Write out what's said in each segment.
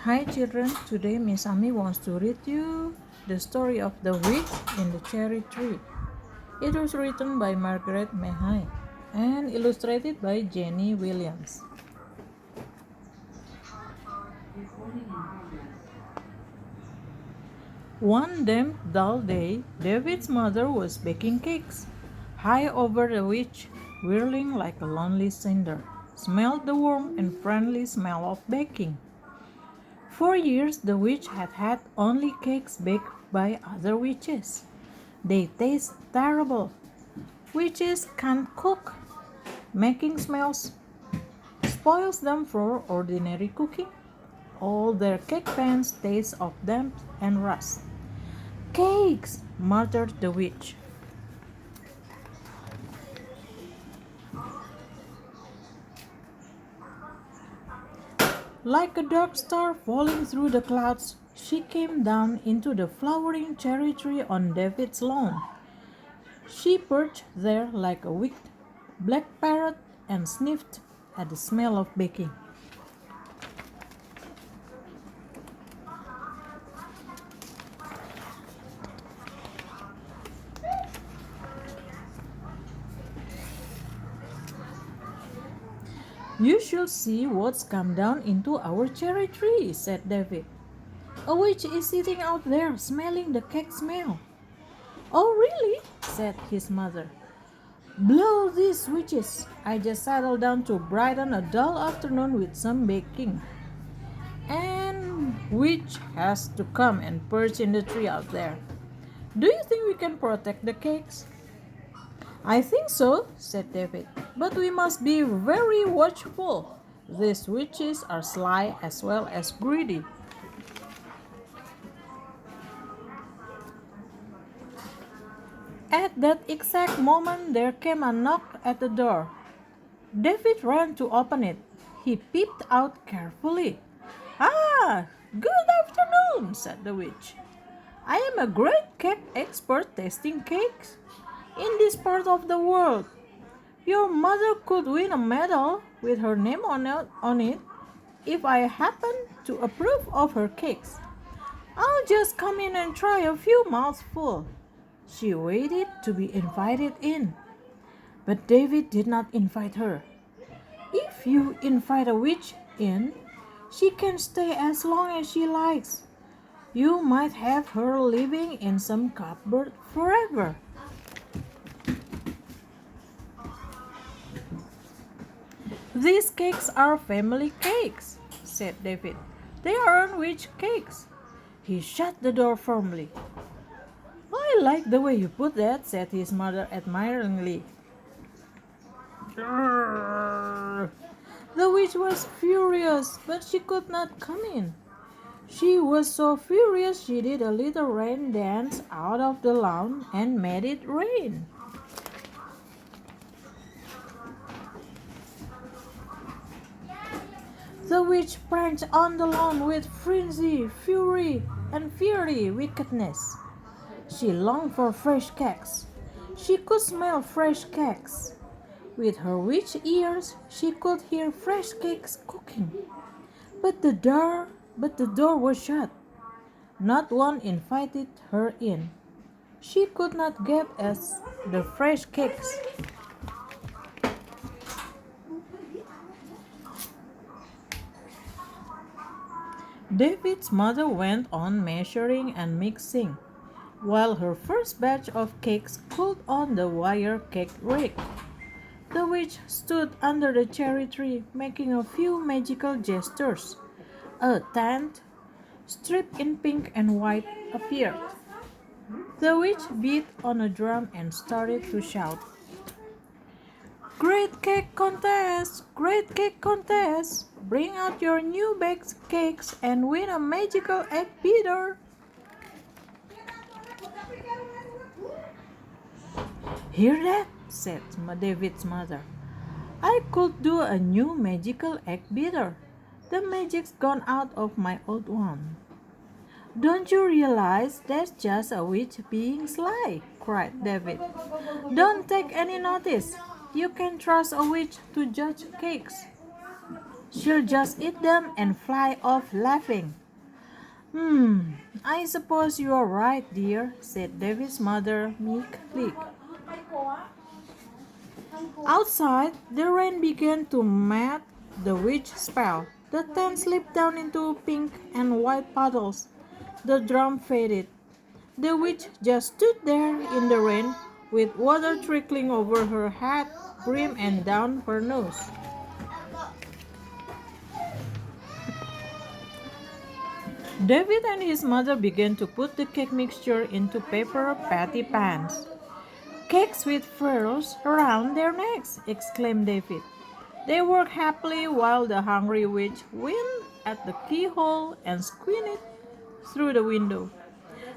Hi children, today Miss Ami wants to read you the story of the witch in the cherry tree. It was written by Margaret Mahai and illustrated by Jenny Williams. One damp dull day, David's mother was baking cakes. High over the witch, whirling like a lonely cinder, smelled the warm and friendly smell of baking. For years, the witch had had only cakes baked by other witches. They taste terrible. Witches can't cook. Making smells spoils them for ordinary cooking. All their cake pans taste of damp and rust. Cakes, muttered the witch. Like a dark star falling through the clouds, she came down into the flowering cherry tree on David's lawn. She perched there like a wicked black parrot and sniffed at the smell of baking. You should see what's come down into our cherry tree, said David. A witch is sitting out there smelling the cake smell. Oh, really? Said his mother. Blow these witches. I just settled down to brighten a dull afternoon with some baking. And witch has to come and perch in the tree out there. Do you think we can protect the cakes? I think so, said David, but we must be very watchful. These witches are sly as well as greedy. At that exact moment, there came a knock at the door. David ran to open it. He peeped out carefully. Ah, good afternoon, said the witch. I am a great cake expert tasting cakes in this part of the world. Your mother could win a medal with her name on it if I happen to approve of her cakes. I'll just come in and try a few mouthfuls. She waited to be invited in, but David did not invite her. If you invite a witch in, she can stay as long as she likes. You might have her living in some cupboard forever. These cakes are family cakes, said David. They aren't witch cakes. He shut the door firmly. I like the way you put that, said his mother admiringly. The witch was furious, but she could not come in. She was so furious she did a little rain dance out of the lawn and made it rain. The witch pranced on the lawn with frenzy, fury, and fiery wickedness. She longed for fresh cakes. She could smell fresh cakes. With her witch ears, she could hear fresh cakes cooking. But the door was shut. Not one invited her in. She could not get at the fresh cakes. David's mother went on measuring and mixing, while her first batch of cakes cooled on the wire cake rake. The witch stood under the cherry tree, making a few magical gestures. A tent, striped in pink and white, appeared. The witch beat on a drum and started to shout. Great cake contest! Great cake contest! Bring out your new baked cakes and win a magical egg beater! Hear that? Said David's mother. I could do a new magical egg beater. The magic's gone out of my old one. Don't you realize that's just a witch being sly? Cried David. Don't take any notice. You can trust a witch to judge cakes. She'll just eat them and fly off laughing. Hmm, I suppose you are right, dear, said David's mother meekly. Outside, the rain began to mat the witch spell. The tent slipped down into pink and white puddles. The drum faded. The witch just stood there in the rain with water trickling over her hat, brim, and down her nose. David and his mother began to put the cake mixture into paper patty pans. Cakes with furrows around their necks, exclaimed David. They worked happily while the hungry witch whined at the keyhole and squinted through the window.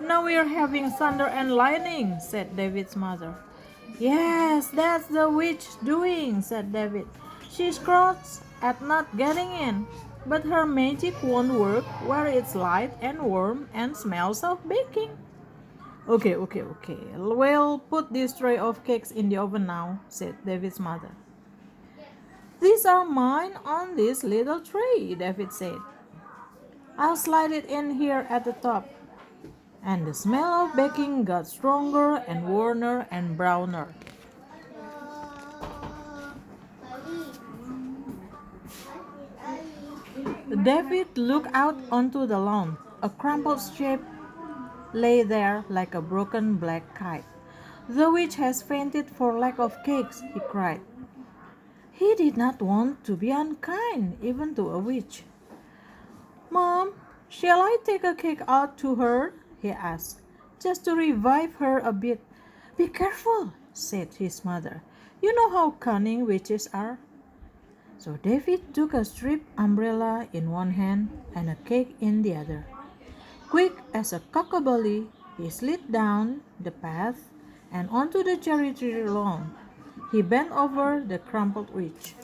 Now we're having thunder and lightning, said David's mother. Yes, that's the witch doing, said David. She screams at not getting in, but her magic won't work where it's light and warm and smells of baking. Okay. We'll put this tray of cakes in the oven now, said David's mother. These are mine on this little tray, David said. I'll slide it in here at the top. And the smell of baking got stronger and warmer and browner. David looked out onto the lawn. A crumpled shape lay there like a broken black kite. The witch has fainted for lack of cakes, he cried. He did not want to be unkind, even to a witch. Mom, shall I take a cake out to her? He asked, just to revive her a bit. Be careful, said his mother. You know how cunning witches are. So David took a strip umbrella in one hand and a cake in the other. Quick as a cockabilly, he slid down the path and onto the cherry tree lawn. He bent over the crumpled witch.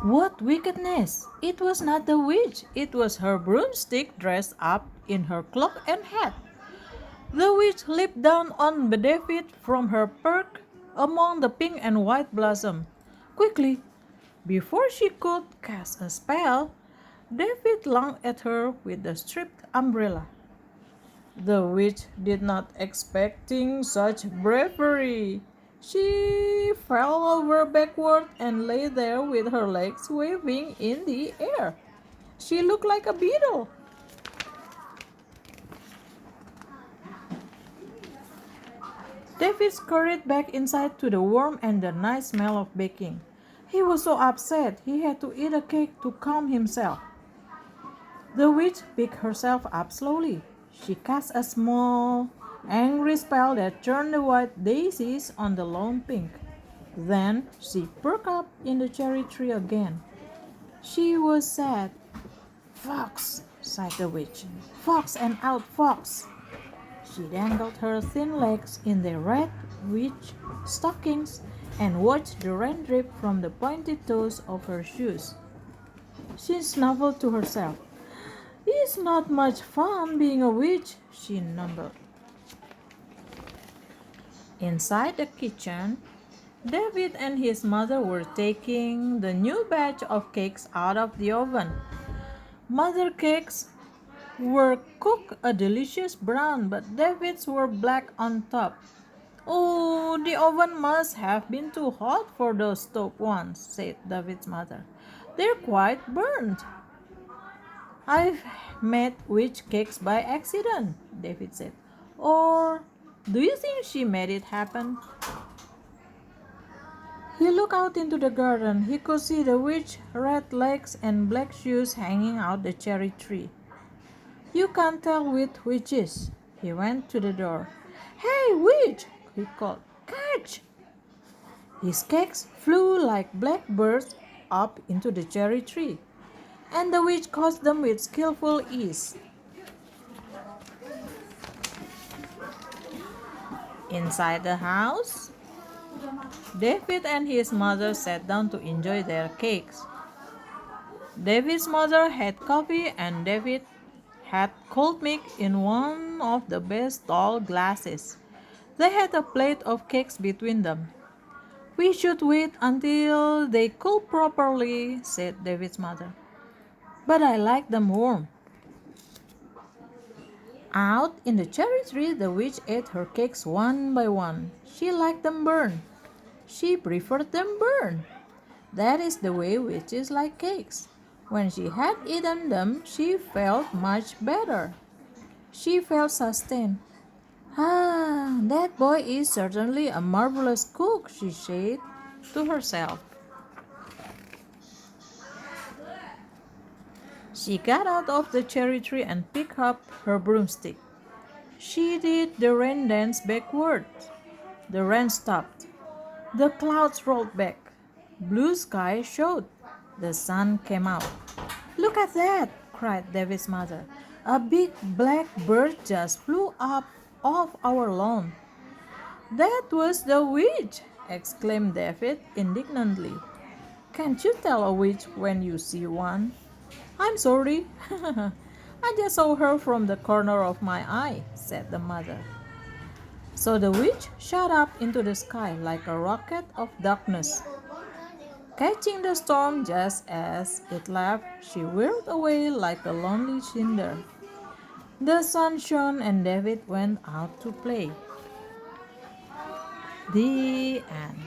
What wickedness! It was not the witch, it was her broomstick dressed up in her cloak and hat. The witch leaped down on David from her perch among the pink and white blossom. Quickly, before she could cast a spell, David lunged at her with the stripped umbrella. The witch did not expecting such bravery. She fell over backward and lay there with her legs waving in the air. She looked like a beetle. David scurried back inside to the warmth and the nice smell of baking. He was so upset he had to eat a cake to calm himself. The witch picked herself up slowly. She cast a small, angry spell that turned the white daisies on the lawn pink. Then she perked up in the cherry tree again. She was sad. Fox, sighed the witch. Fox and out, fox. She dangled her thin legs in the red witch stockings and watched the rain drip from the pointed toes of her shoes. She snuffled to herself. It's not much fun being a witch, she mumbled. Inside the kitchen, David and his mother were taking the new batch of cakes out of the oven. Mother cakes were cooked a delicious brown, but David's were black on top. Oh, the oven must have been too hot for those stove ones, said David's mother. They're quite burnt. I've made witch cakes by accident, David said. Or do you think she made it happen? He looked out into the garden. He could see the witch's red legs and black shoes hanging out the cherry tree. You can't tell with witches. He went to the door. Hey, witch! He called. Catch! His cakes flew like black birds up into the cherry tree, and the witch caught them with skillful ease. Inside the house, David and his mother sat down to enjoy their cakes. David's mother had coffee and David had cold milk in one of the best tall glasses. They had a plate of cakes between them. We should wait until they cool properly, said David's mother. But I like them warm. Out in the cherry tree, the witch ate her cakes one by one. She liked them burned. She preferred them burned. That is the way witches like cakes. When she had eaten them, she felt much better. She felt sustained. Ah, that boy is certainly a marvelous cook, she said to herself. She got out of the cherry tree and picked up her broomstick. She did the rain dance backward. The rain stopped. The clouds rolled back. Blue sky showed. The sun came out. Look at that, cried David's mother. A big black bird just flew up off our lawn. That was the witch, exclaimed David indignantly. Can't you tell a witch when you see one? I'm sorry. I just saw her from the corner of my eye, said the mother. So the witch shot up into the sky like a rocket of darkness. Catching the storm just as it left, she whirled away like a lonely cinder. The sun shone and David went out to play. The end.